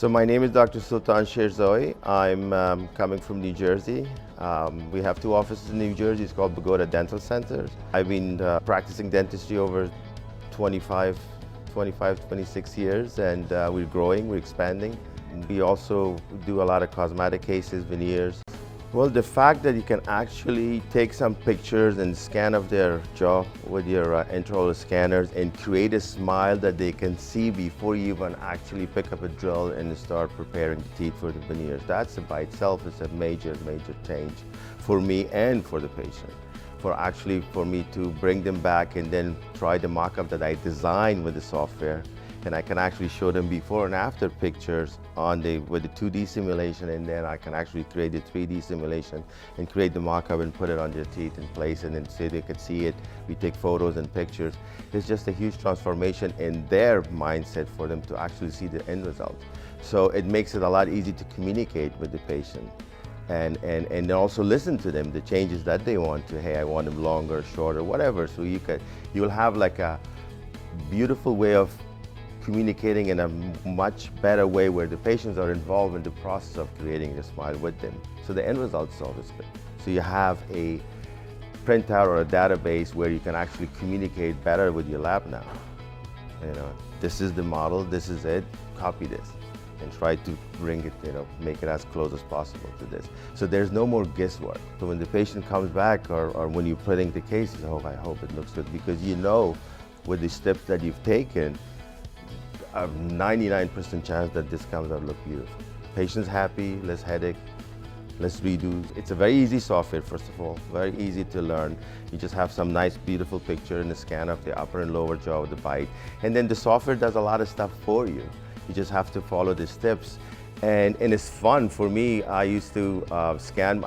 So my name is Dr. Sultan Sherzoy. I'm coming from New Jersey. We have two offices in New Jersey. It's called Pagoda Dental Centers. I've been practicing dentistry over 25, 26 years, and we're growing, we're expanding. We also do a lot of cosmetic cases, veneers. Well, the fact that you can actually take some pictures and scan of their jaw with your intraoral scanners and create a smile that they can see before you even actually pick up a drill and start preparing the teeth for the veneers. That's by itself is a major change for me and for the patient. For me to bring them back and then try the mock-up that I designed with the software, and I can actually show them before and after pictures with the 2D simulation, and then I can actually create the 3D simulation and create the mock-up and put it on their teeth and place it and say they could see it. We take photos and pictures. It's just a huge transformation in their mindset for them to actually see the end result. So it makes it a lot easier to communicate with the patient and also listen to them, the changes that they want to, hey, I want them longer, shorter, whatever. So you'll have like a beautiful way of communicating in a much better way where the patients are involved in the process of creating the smile with them. So the end result is always good. So you have a printout or a database where you can actually communicate better with your lab now. You know, this is the model, this is it, copy this and try to bring it, make it as close as possible to this. So there's no more guesswork. So when the patient comes back or when you're putting the cases, oh, I hope it looks good, because you know with the steps that you've taken, a 99% chance that this comes out look beautiful. Patient's happy, less headache, less redos. It's a very easy software, first of all, very easy to learn. You just have some nice, beautiful picture and a scan of the upper and lower jaw with the bite. And then the software does a lot of stuff for you. You just have to follow the steps. And it's fun. For me, I used to scan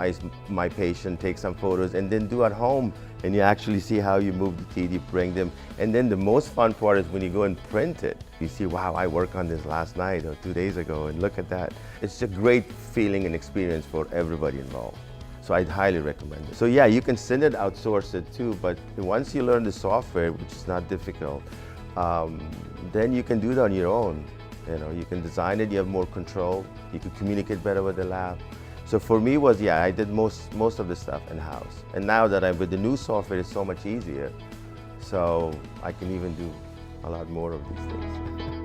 my patient, take some photos, and then do at home. And you actually see how you move the teeth, you bring them. And then the most fun part is when you go and print it. You see, wow, I worked on this last night or 2 days ago, and look at that. It's a great feeling and experience for everybody involved. So I'd highly recommend it. So yeah, you can send it, outsource it too, but once you learn the software, which is not difficult, then you can do it on your own. You can design it, you have more control, you can communicate better with the lab. So for me I did most of the stuff in-house. And now that I'm with the new software, it's so much easier. So I can even do a lot more of these things.